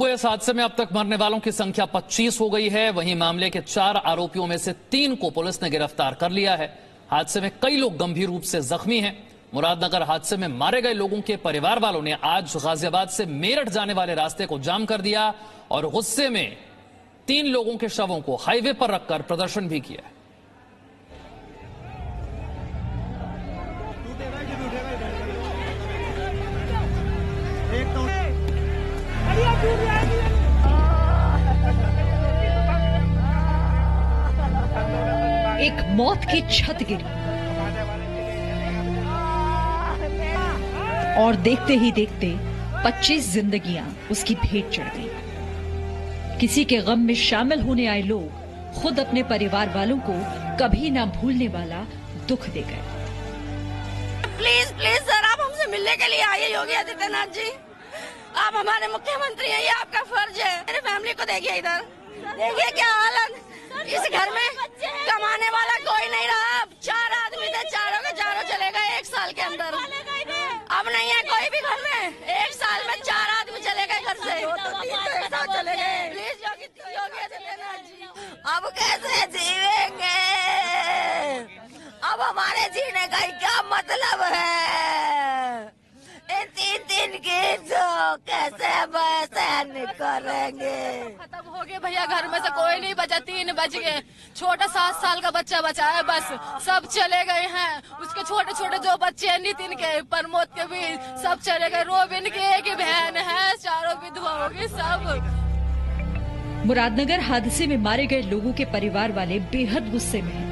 हुए इस हादसे में अब तक मरने वालों की संख्या 25 हो गई है। वहीं मामले के 4 आरोपियों में से 3 को पुलिस ने गिरफ्तार कर लिया है। हादसे में कई लोग गंभीर रूप से जख्मी हैं। मुरादनगर हादसे में मारे गए लोगों के परिवार वालों ने आज गाजियाबाद से मेरठ जाने वाले रास्ते को जाम कर दिया और गुस्से में 3 लोगों के शवों को हाईवे पर रखकर प्रदर्शन भी किया। एक मौत की छत गिरी और देखते ही देखते 25 जिंदगियां उसकी भेंट चढ़ गईं। किसी के गम में शामिल होने आए लोग खुद अपने परिवार वालों को कभी ना भूलने वाला दुख दे गए। प्लीज प्लीज सर, आप हमसे मिलने के लिए आइए। योगी आदित्यनाथ जी, आप हमारे मुख्यमंत्री हैं, ये आपका फर्ज है। मेरे फैमिली को देखिए, इधर देखिए क्या हालत। इस घर में कमाने वाला कोई नहीं रहा। 4 आदमी थे, चारों के चारों चले गए 1 साल के अंदर। अब नहीं है कोई भी घर में। 1 साल में 4 आदमी चले गए घर से। 3 साल चले गए। प्लीज योगी आदित्यनाथ जी, अब कैसे जीवेंगे? अब हमारे जीने का क्या मतलब है? 3 की जो कैसे सहन करेंगे? खत्म हो गए भैया, घर में से कोई नहीं बचा। 3 बज गए। छोटा 7 साल का बच्चा बचा है, बस सब चले गए हैं। उसके छोटे छोटे जो बच्चे हैं, नितिन के, प्रमोद के भी सब चले गए। रोबिन की एक बहन है, चारों विधवा होगी सब। मुरादनगर हादसे में मारे गए लोगों के परिवार वाले बेहद गुस्से में हैं।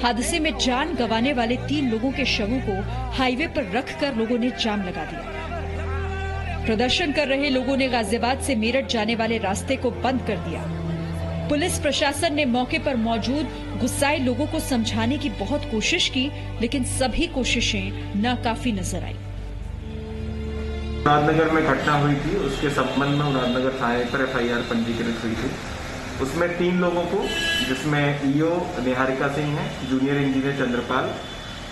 हादसे में जान गंवाने वाले 3 लोगों के शवों को हाईवे पर रखकर लोगों ने जाम लगा दिया। प्रदर्शन कर रहे लोगों ने गाजियाबाद से मेरठ जाने वाले रास्ते को बंद कर दिया। पुलिस प्रशासन ने मौके पर मौजूद गुस्साए लोगों को समझाने की बहुत कोशिश की, लेकिन सभी कोशिशें नाकाफी नजर आई। मुरादनगर में घटना हुई थी, उसके संबंध में मुरादनगर थाने पर FIR पंजीकृत हुई थी। उसमें 3 लोगों को, जिसमें ईओ निहारिका सिंह है, जूनियर इंजीनियर चंद्रपाल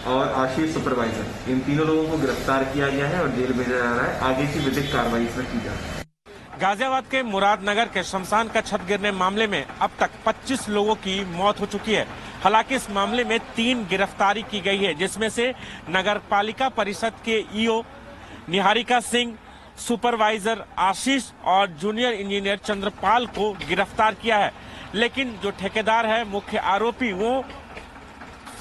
और आशीष सुपरवाइजर, इन तीनों लोगों को गिरफ्तार किया गया है और जेल भेजा जा रहा है। आगे की विधिक कार्रवाई इसमें की जा रही है। गाजियाबाद के मुरादनगर के शमशान का छत गिरने मामले में अब तक 25 लोगों की मौत हो चुकी है। हालांकि इस मामले में 3 गिरफ्तारी की गई है, जिसमें से नगर पालिका परिषद के ईओ निहारिका सिंह, सुपरवाइजर आशीष और जूनियर इंजीनियर चंद्रपाल को गिरफ्तार किया है। लेकिन जो ठेकेदार है, मुख्य आरोपी, वो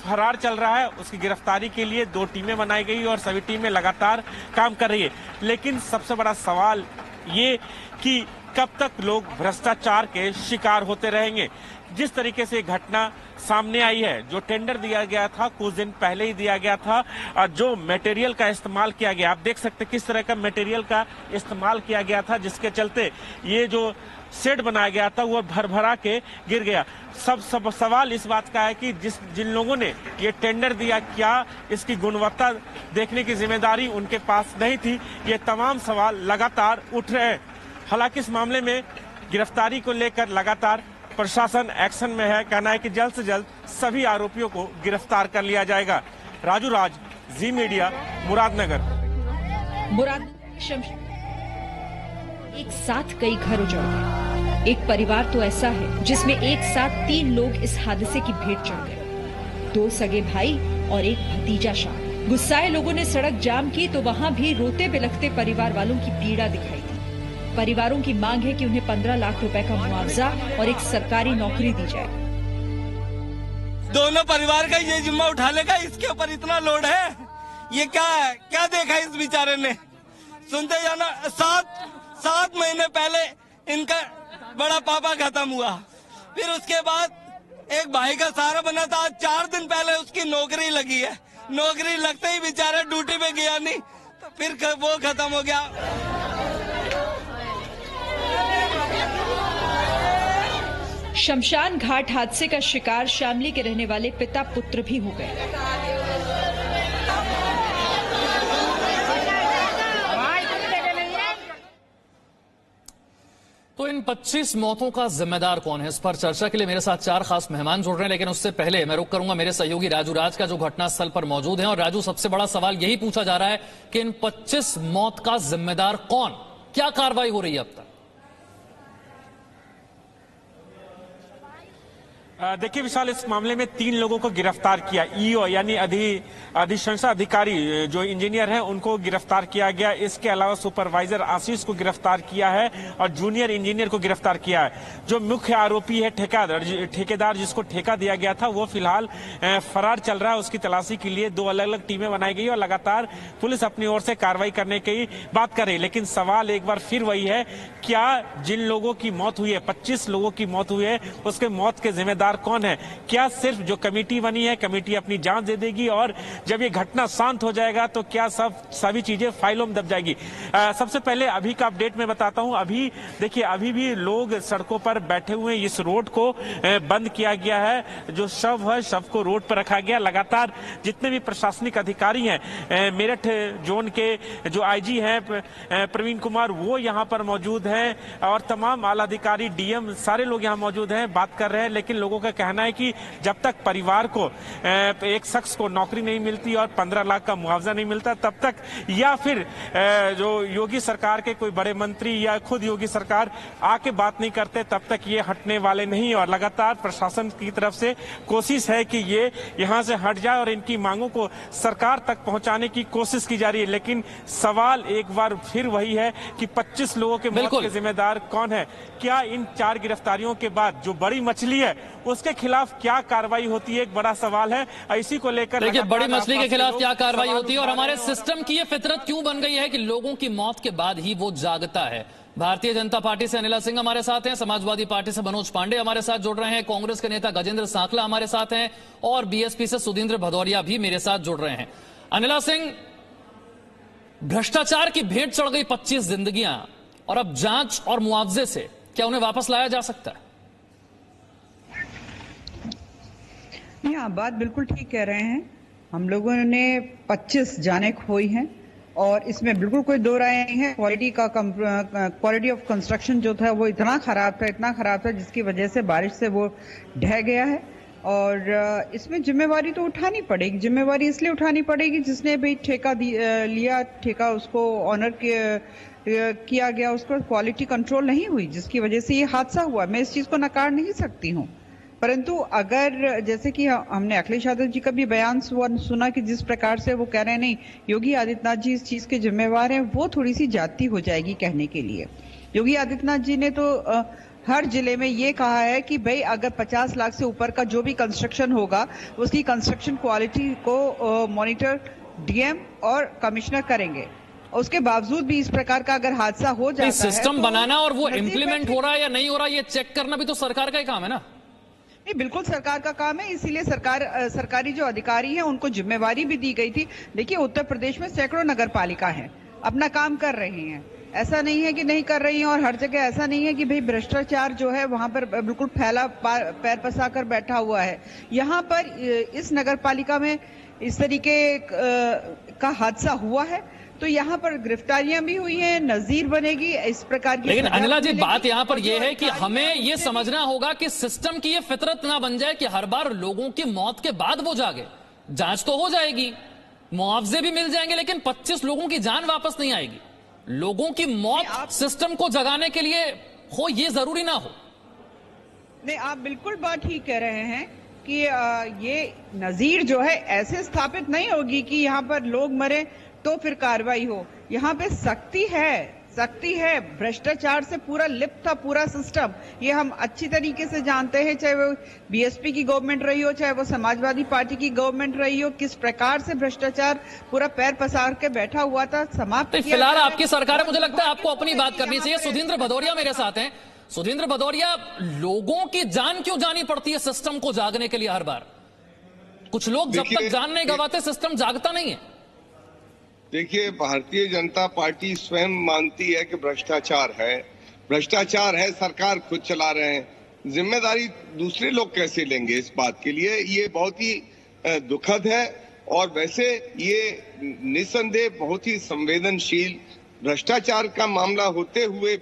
फरार चल रहा है। उसकी गिरफ्तारी के लिए 2 टीमें बनाई गई और सभी टीमें लगातार काम कर रही है। लेकिन सबसे बड़ा सवाल ये कि कब तक लोग भ्रष्टाचार के शिकार होते रहेंगे। जिस तरीके से घटना सामने आई है, जो टेंडर दिया गया था कुछ दिन पहले ही दिया गया था, और जो मटेरियल का इस्तेमाल किया गया, आप देख सकते किस तरह का मटेरियल का इस्तेमाल किया गया था, जिसके चलते ये जो शेड बनाया गया था वो भरभरा के गिर गया। सब सवाल इस बात का है कि जिन लोगों ने ये टेंडर दिया, क्या इसकी गुणवत्ता देखने की जिम्मेदारी उनके पास नहीं थी? ये तमाम सवाल लगातार उठ रहे हैं। हालांकि इस मामले में गिरफ्तारी को लेकर लगातार प्रशासन एक्शन में है। कहना है कि जल्द से जल्द सभी आरोपियों को गिरफ्तार कर लिया जाएगा। राजू राज, जी मीडिया, मुरादनगर। एक साथ कई घर उजड़ गए। एक परिवार तो ऐसा है जिसमें एक साथ 3 लोग इस हादसे की भेंट चढ़ गए। 2 सगे भाई और एक भतीजा शामिल। गुस्साए लोगों ने सड़क जाम की तो वहां भी रोते बिलखते परिवार वालों की पीड़ा दिखाई दी। परिवारों की मांग है कि उन्हें 15 लाख रुपए का मुआवजा और एक सरकारी नौकरी दी जाए। दोनों परिवार का ये जिम्मा उठा लेगा, इसके ऊपर इतना लोड है। ये क्या देखा इस बेचारे ने? सुनते जाना, 7 महीने पहले इनका बड़ा पापा खत्म हुआ, फिर उसके बाद एक भाई का सहारा बना था। 4 दिन पहले उसकी नौकरी लगी है। नौकरी लगते ही बेचारा ड्यूटी पे गया नहीं, तो फिर वो खत्म हो गया। शमशान घाट हादसे का शिकार शामली के रहने वाले पिता पुत्र भी हो गए। तो इन 25 मौतों का जिम्मेदार कौन है, इस पर चर्चा के लिए मेरे साथ 4 खास मेहमान जुड़ रहे हैं। लेकिन उससे पहले मैं रुक करूंगा मेरे सहयोगी राजू राज का, जो घटनास्थल पर मौजूद है। और राजू, सबसे बड़ा सवाल यही पूछा जा रहा है कि इन 25 मौत का जिम्मेदार कौन, क्या कार्रवाई हो रही है अब तक? देखिए विशाल, इस मामले में 3 लोगों को गिरफ्तार किया। ईओ यानी अधिशंसा अधिकारी जो इंजीनियर हैं उनको गिरफ्तार किया गया। इसके अलावा सुपरवाइजर आशीष को गिरफ्तार किया है और जूनियर इंजीनियर को गिरफ्तार किया है। जो मुख्य आरोपी है ठेकेदार जिसको ठेका दिया गया था, वो फिलहाल फरार चल रहा है। उसकी तलाशी के लिए 2 अलग अलग टीमें बनाई गई और लगातार पुलिस अपनी ओर से कार्रवाई करने की बात कर रही है। लेकिन सवाल एक बार फिर वही है, क्या जिन लोगों की मौत हुई है, 25 लोगों की मौत हुई है, उसके मौत के जिम्मेदार कौन है? क्या सिर्फ जो कमेटी बनी है, कमेटी अपनी जांच दे देगी और जब ये घटना शांत हो जाएगा तो क्या सभी चीजें फाइलों में दब जाएगी? सबसे पहले अभी का अपडेट मैं बताता हूं। अभी देखिए, अभी भी लोग सड़कों पर बैठे हुए, इस रोड को बंद किया गया है। जो शव है, शव को रोड पर रखा गया। लगातार जितने भी प्रशासनिक अधिकारी हैं, मेरठ जोन के जो आईजी हैं प्रवीण कुमार, वो यहाँ पर मौजूद हैं और तमाम आला अधिकारी, डीएम, सारे लोग यहाँ मौजूद हैं, बात कर रहे हैं। लेकिन लोगों का कहना है कि जब तक परिवार को, एक शख्स को नौकरी नहीं मिलती और 15 लाख का मुआवजा नहीं मिलता, तब तक, या फिर जो योगी सरकार के कोई बड़े मंत्री या खुद योगी सरकार आके बात नहीं करते, तब तक ये हटने वाले नहीं। और लगातार प्रशासन की तरफ से कोशिश है कि ये यहाँ से हट जाए और इनकी मांगों को सरकार तक पहुंचाने की कोशिश की जा रही है। लेकिन सवाल एक बार फिर वही है कि 25 लोगों के मौत के जिम्मेदार कौन है? क्या इन 4 गिरफ्तारियों के बाद जो बड़ी मछली है उसके खिलाफ क्या कार्रवाई होती है? एक बड़ा सवाल है। इसी को लेकर देखिए, बड़ी मछली के खिलाफ क्या कार्रवाई होती है और हमारे सिस्टम की ये फितरत क्यों बन गई है कि लोगों की मौत के बाद ही वो जागता है। भारतीय जनता पार्टी से अनिला सिंह हमारे साथ हैं, समाजवादी पार्टी से मनोज पांडे हमारे साथ जुड़ रहे हैं, कांग्रेस के नेता गजेंद्र सांखला हमारे साथ हैं और बीएसपी से सुधींद्र भदौरिया भी मेरे साथ जुड़ रहे हैं। अनिला सिंह, भ्रष्टाचार की भेंट चढ़ गई 25 जिंदगियां और अब जांच और मुआवजे से क्या उन्हें वापस लाया जा सकता है? नहीं, आप बात बिल्कुल ठीक कह रहे हैं। हम लोगों ने 25 जानें खोई हैं और इसमें बिल्कुल कोई दो राय नहीं है। क्वालिटी ऑफ कंस्ट्रक्शन जो था वो इतना खराब था जिसकी वजह से बारिश से वो ढह गया है। और इसमें जिम्मेवारी तो उठानी पड़ेगी। जिम्मेवारी इसलिए उठानी पड़ेगी जिसने भी ठेका लिया, ठेका उसको ऑनर किया गया, उसको क्वालिटी कंट्रोल नहीं हुई, जिसकी वजह से ये हादसा हुआ। मैं इस चीज को नकार नहीं सकती हूँ, परंतु अगर जैसे कि हमने अखिलेश यादव जी का भी बयान सुना कि जिस प्रकार से वो कह रहे हैं नहीं योगी आदित्यनाथ जी इस चीज के जिम्मेवार हैं, वो थोड़ी सी जाती हो जाएगी कहने के लिए। योगी आदित्यनाथ जी ने तो हर जिले में ये कहा है कि भाई अगर 50 लाख से ऊपर का जो भी कंस्ट्रक्शन होगा उसकी कंस्ट्रक्शन क्वालिटी को मॉनिटर डीएम और कमिश्नर करेंगे। उसके बावजूद भी इस प्रकार का अगर हादसा हो जाता है, सिस्टम बनाना और वो इम्प्लीमेंट हो रहा है या नहीं हो रहा है ये चेक करना भी तो सरकार का ही काम है ना। नहीं, बिल्कुल सरकार का काम है, इसीलिए सरकारी जो अधिकारी हैं उनको जिम्मेवारी भी दी गई थी। देखिए, उत्तर प्रदेश में सैकड़ों नगर पालिका हैं, अपना काम कर रही हैं, ऐसा नहीं है कि नहीं कर रही हैं। और हर जगह ऐसा नहीं है कि भाई भ्रष्टाचार जो है वहां पर बिल्कुल फैला पैर पसाकर बैठा हुआ है। यहाँ पर इस नगर पालिका में इस तरीके का हादसा हुआ है तो यहाँ पर गिरफ्तारियां भी हुई हैं, नजीर बनेगी इस प्रकार की। लेकिन अनिला जी, बात यहाँ पर यह है कि हमें ये समझना होगा कि सिस्टम की ये फितरत ना बन जाए कि हर बार लोगों की मौत के बाद वो जागे। जांच तो हो जाएगी, मुआवजे भी मिल जाएंगे, लेकिन 25 लोगों की जान वापस नहीं आएगी। लोगों की मौत सिस्टम को जगाने के लिए हो, ये जरूरी ना हो। नहीं, आप बिल्कुल बात ठीक कह रहे हैं कि ये नजीर जो है ऐसे स्थापित नहीं होगी कि यहाँ पर लोग मरे तो फिर कार्रवाई हो। यहाँ पे सख्ती है। भ्रष्टाचार से पूरा लिप्त था पूरा सिस्टम, ये हम अच्छी तरीके से जानते हैं, चाहे वो बीएसपी की गवर्नमेंट रही हो, चाहे वो समाजवादी पार्टी की गवर्नमेंट रही हो, किस प्रकार से भ्रष्टाचार पूरा पैर पसार के बैठा हुआ था, समाप्त किया। फिलहाल आपकी सरकार है, मुझे लगता है आपको अपनी बात करनी चाहिए। सुधींद्र भदौरिया मेरे साथ हैं। सुधींद्र भदौरिया, लोगों की जान क्यों जानी पड़ती है सिस्टम को जागने के लिए हर बार? कुछ लोग जब तक जान नहीं गवाते सिस्टम जागता नहीं है। देखिए, भारतीय जनता पार्टी स्वयं मानती है कि भ्रष्टाचार है, सरकार खुद चला रहे हैं। जिम्मेदारी दूसरे लोग कैसे लेंगे इस बात के लिए? ये बहुत ही दुखद है। और वैसे ये निस्संदेह बहुत ही संवेदनशील भ्रष्टाचार का मामला होते हुए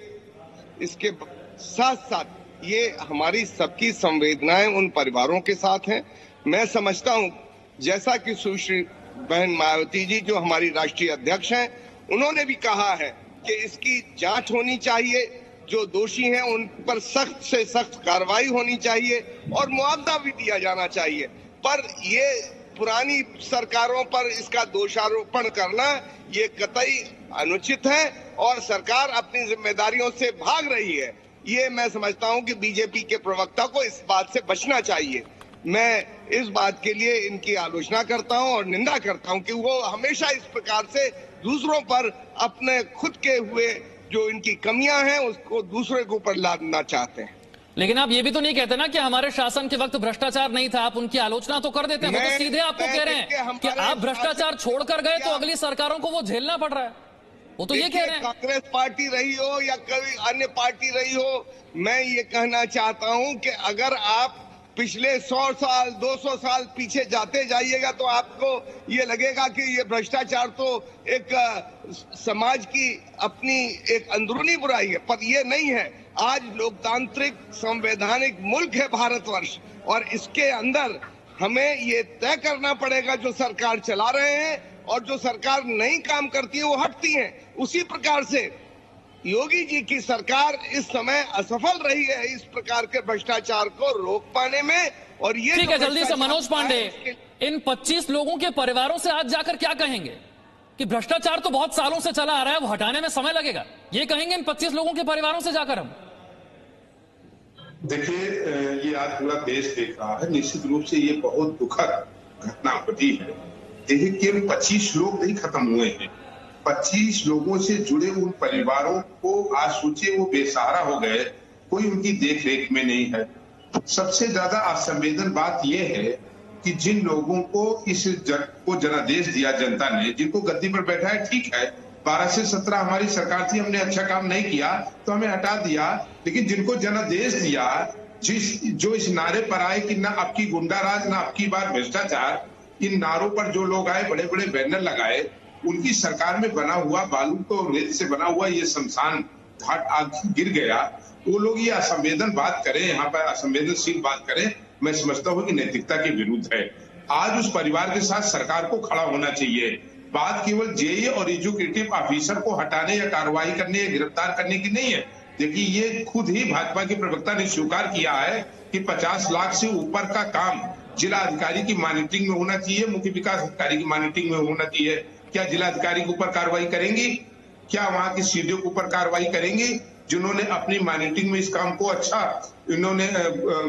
इसके साथ साथ ये हमारी सबकी संवेदनाएं उन परिवारों के साथ हैं। मैं समझता हूं, जैसा कि सुश्री बहन मायावती जी जो हमारी राष्ट्रीय अध्यक्ष हैं, उन्होंने भी कहा है कि इसकी जांच होनी चाहिए। जो दोषी हैं उन पर सख्त से सख्त कार्रवाई होनी चाहिए और मुआवजा भी दिया जाना चाहिए। पर ये पुरानी सरकारों पर इसका दोषारोपण करना ये कतई अनुचित है और सरकार अपनी जिम्मेदारियों से भाग रही है। ये मैं समझता हूं कि बीजेपी के प्रवक्ता को इस बात से बचना चाहिए। मैं इस बात के लिए इनकी आलोचना करता हूं और निंदा करता हूं कि वो हमेशा इस प्रकार से दूसरों पर अपने खुद के हुए जो इनकी कमियां हैं उसको दूसरे के ऊपर लादना चाहते हैं। लेकिन आप ये भी तो नहीं कहते ना कि हमारे शासन के वक्त भ्रष्टाचार नहीं था। आप उनकी आलोचना तो कर देते हैं। वो तो सीधे आपको कह रहे हैं कि आप भ्रष्टाचार छोड़कर गए तो अगली सरकारों को वो झेलना पड़ रहा है। वो तो ये कह रहे हैं। कांग्रेस पार्टी रही हो या कोई अन्य पार्टी रही हो, मैं ये कहना चाहता हूं कि अगर आप पिछले 100 साल 200 साल पीछे जाते जाइएगा तो आपको ये लगेगा कि ये भ्रष्टाचार तो एक समाज की अपनी एक अंदरूनी बुराई है, पर ये नहीं है। आज लोकतांत्रिक संवैधानिक मुल्क है भारतवर्ष और इसके अंदर हमें ये तय करना पड़ेगा जो सरकार चला रहे हैं और जो सरकार नहीं काम करती है वो हटती है। उसी प्रकार से योगी जी की सरकार इस समय असफल रही है इस प्रकार के भ्रष्टाचार को रोक पाने में। और ये ठीक है, जल्दी से मनोज पांडे, इन 25 लोगों के परिवारों से आज जाकर क्या कहेंगे कि भ्रष्टाचार तो बहुत सालों से चला आ रहा है, वो हटाने में समय लगेगा, ये कहेंगे इन 25 लोगों के परिवारों से जाकर हम? देखिए, ये आज पूरा देश देख रहा है। निश्चित रूप से ये बहुत दुखद घटना घटी है। देखिए, केवल 25 लोग नहीं खत्म हुए हैं, 25 लोगों से जुड़े उन परिवारों को आज सोचिए वो बेसहारा हो गए, कोई उनकी देख रेख में नहीं है। सबसे ज्यादा असंवेदन बात यह है कि जिन लोगों को को जनादेश दिया जनता ने, जिनको गद्दी पर बैठा है, ठीक है 12 से 17 हमारी सरकार थी, हमने अच्छा काम नहीं किया तो हमें हटा दिया, लेकिन जिनको जनादेश दिया, जो इस नारे पर आए कि ना आपकी गुंडाराज ना आपकी बार भ्रष्टाचार, इन नारों पर जो लोग आए, बड़े बड़े बैनर लगाए, उनकी सरकार में बना हुआ बालू तो रेत से बना हुआ ये शमशान घाट आज गिर गया। वो लोग ये असंवेदन बात करें, यहाँ पर असंवेदनशील बात करें, मैं समझता हूँ कि नैतिकता के विरुद्ध है। आज उस परिवार के साथ सरकार को खड़ा होना चाहिए। बात केवल जेई और एजुकेटिव ऑफिसर को हटाने या कार्रवाई करने या गिरफ्तार करने की नहीं है। देखिए, ये खुद ही भाजपा के प्रवक्ता ने स्वीकार किया है कि 50 लाख से ऊपर का काम जिला अधिकारी की मॉनिटरिंग में होना चाहिए, मुख्य विकास अधिकारी की मॉनिटरिंग में होना चाहिए। क्या जिला अधिकारी के ऊपर कार्रवाई करेंगी? क्या वहां के सीडीओ के ऊपर कार्रवाई करेंगी जिन्होंने अपनी मॉनिटरिंग में इस काम को अच्छा इन्होंने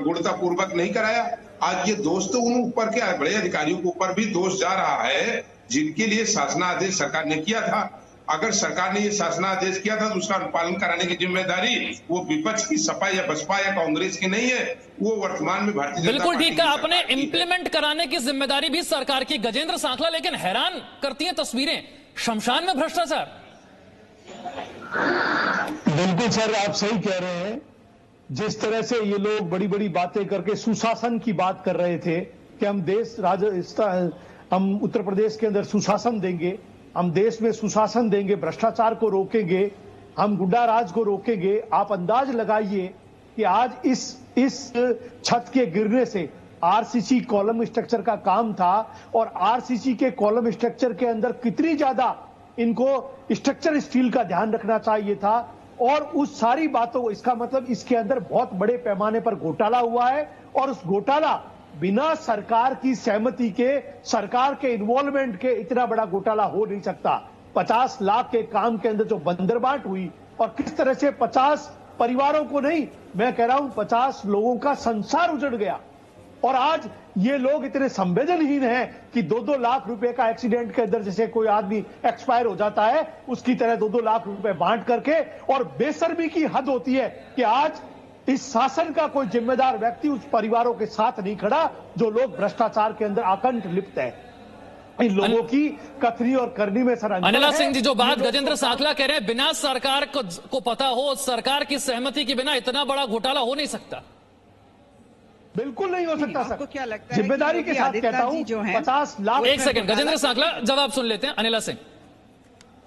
गुणतापूर्वक नहीं कराया? आज ये दोष तो उन ऊपर के बड़े अधिकारियों के ऊपर भी दोष जा रहा है जिनके लिए शासनादेश सरकार ने किया था। अगर सरकार ने ये शासनादेश किया था तो उसका अनुपालन कराने की जिम्मेदारी वो विपक्ष की सपा या बसपा या कांग्रेस की नहीं है, वो वर्तमान में भारतीय जनता बिल्कुल पार्टी ठीक है, आपने इंप्लीमेंट कराने की जिम्मेदारी भी सरकार की। गजेंद्र सांखला, लेकिन हैरान करती हैं तस्वीरें, शमशान में भ्रष्टाचार। बिल्कुल सर, आप सही कह रहे हैं। जिस तरह से ये लोग बड़ी बड़ी बातें करके सुशासन की बात कर रहे थे कि हम उत्तर प्रदेश के अंदर सुशासन देंगे, हम देश में सुशासन देंगे, भ्रष्टाचार को रोकेंगे, हम गुंडा राज को रोकेंगे। आप अंदाज लगाइए कि आज इस छत के गिरने से आरसीसी कॉलम स्ट्रक्चर का काम था और आरसीसी के कॉलम स्ट्रक्चर के अंदर कितनी ज्यादा इनको स्ट्रक्चर स्टील का ध्यान रखना चाहिए था। और उस सारी बातों, इसका मतलब इसके अंदर बहुत बड़े पैमाने पर घोटाला हुआ है और उस घोटाला बिना सरकार की सहमति के, सरकार के इन्वॉल्वमेंट के इतना बड़ा घोटाला हो नहीं सकता। 50 लाख के काम के अंदर जो बंदरबाट हुई और किस तरह से 50 परिवारों को नहीं, मैं कह रहा हूं 50 लोगों का संसार उजड़ गया। और आज ये लोग इतने संवेदनहीन हैं कि 2-2 लाख रुपए का एक्सीडेंट के अंदर जैसे कोई आदमी एक्सपायर हो जाता है उसकी तरह 2-2 लाख रुपए बांट करके, और बेशर्मी की हद होती है कि आज इस शासन का कोई जिम्मेदार व्यक्ति उस परिवारों के साथ नहीं खड़ा जो लोग भ्रष्टाचार के अंदर आकंठ लिप्त है। इन लोगों की कथनी और करनी में सर अनिला सिंह जी, जो बात गजेंद्र सांखला कह रहे हैं, बिना सरकार को पता हो, सरकार की सहमति के बिना इतना बड़ा घोटाला हो नहीं सकता। बिल्कुल नहीं हो सकता सर। आपको क्या लगता है? जिम्मेदारी के साथ कहता हूं, 50 लाख। एक सेकंड, गजेंद्र सांखला जवाब सुन लेते हैं। अनिला सिंह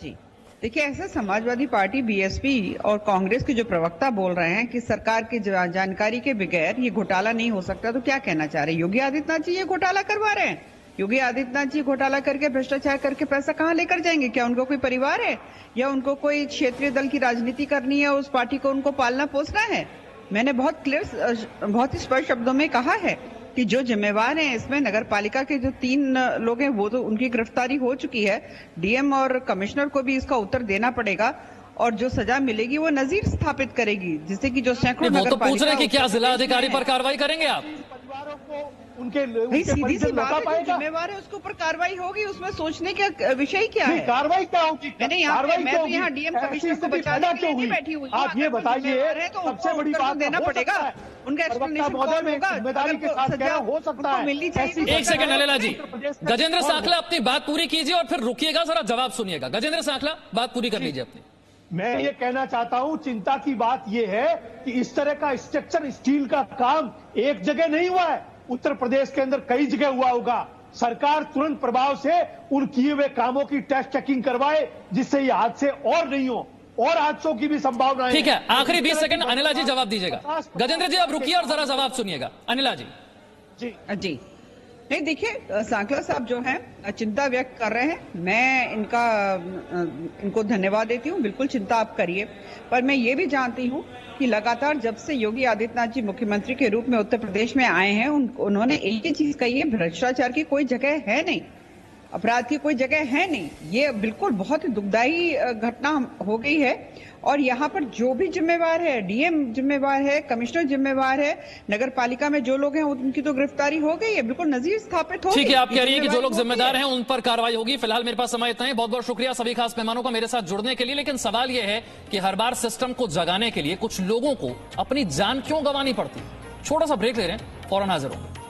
जी, देखिए, ऐसा समाजवादी पार्टी, बीएसपी और कांग्रेस के जो प्रवक्ता बोल रहे हैं कि सरकार की जानकारी के बगैर ये घोटाला नहीं हो सकता, तो क्या कहना चाह रहे हैं? योगी आदित्यनाथ जी ये घोटाला करवा रहे हैं। योगी आदित्यनाथ जी घोटाला करके भ्रष्टाचार करके पैसा कहाँ लेकर जाएंगे? क्या उनको कोई परिवार है या उनको कोई क्षेत्रीय दल की राजनीति करनी है? उस पार्टी को उनको पालना पोसना है? मैंने बहुत ही स्पष्ट शब्दों में कहा है कि जो जिम्मेवार हैं इसमें नगर पालिका के जो 3 लोग हैं वो तो उनकी गिरफ्तारी हो चुकी है। डीएम और कमिश्नर को भी इसका उत्तर देना पड़ेगा और जो सजा मिलेगी वो नजीर स्थापित करेगी, जिससे कि जो सैकड़ों वो तो पूछ रहे हैं कि क्या जिला अधिकारी पर कार्रवाई करेंगे आप? परिवारों को उनके सीधी सी बात है, जो जिम्मेवार है उसके ऊपर कार्रवाई होगी, उसमें सोचने का विषय क्या है? कार्रवाई क्या होगी? मैं तो यहाँ डीएम कमिश्नर को बचाने के लिए नहीं बैठी हुई। आप ये बताइए, तो सबसे बड़ी बात देना पड़ेगा, उनका एक्सप्लेनेशन कौन होगा? जिम्मेदारी के साथ कहना हो सकता है। मिलनी चाहिए। एक सेकंड नलेला जी, गजेंद्र सांखला अपनी बात पूरी कीजिए और फिर रुकिएगा, जरा जवाब सुनिएगा। गजेंद्र सांखला बात पूरी कर लीजिए अपनी। मैं ये कहना चाहता हूं, चिंता की बात ये है कि इस तरह का स्ट्रक्चर स्टील का काम एक जगह नहीं हुआ है, उत्तर प्रदेश के अंदर कई जगह हुआ होगा। सरकार तुरंत प्रभाव से उन किए हुए कामों की टेस्ट चेकिंग करवाए, जिससे ये हादसे और नहीं हो, और हादसों की भी संभावना है। ठीक है, आखिरी 20 सेकंड अनिला जी जवाब दीजिएगा। गजेंद्र जी अब रुकिए और जरा जवाब सुनिएगा। अनिला जी। जी नहीं, देखिए सांखला साहब जो हैं चिंता व्यक्त कर रहे हैं, मैं इनको धन्यवाद देती हूँ। बिल्कुल चिंता आप करिए, पर मैं ये भी जानती हूँ कि लगातार जब से योगी आदित्यनाथ जी मुख्यमंत्री के रूप में उत्तर प्रदेश में आए हैं, उन्होंने एक ही चीज कही है, भ्रष्टाचार की कोई जगह है नहीं, अपराध की कोई जगह है नहीं। ये बिल्कुल बहुत ही दुखदायी घटना हो गई है और यहाँ पर जो भी जिम्मेवार है, डीएम जिम्मेवार है, कमिश्नर जिम्मेवार है, नगर पालिका में जो लोग हैं उनकी तो गिरफ्तारी हो गई है, बिल्कुल नजीर स्थापित हो गई। ठीक है, आप कह रही है कि जो लोग जिम्मेदार हैं उन पर कार्रवाई होगी। फिलहाल मेरे पास समय इतना है। बहुत बहुत शुक्रिया सभी खास मेहमानों का मेरे साथ जुड़ने के लिए। लेकिन सवाल यह है कि हर बार सिस्टम को जगाने के लिए कुछ लोगों को अपनी जान क्यों गंवानी पड़ती है? छोटा सा ब्रेक ले रहे हैं, फौरन हाजिर होंगे।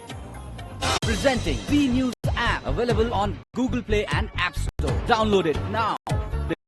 Presenting B News app available on Google Play and App Store. Download it now.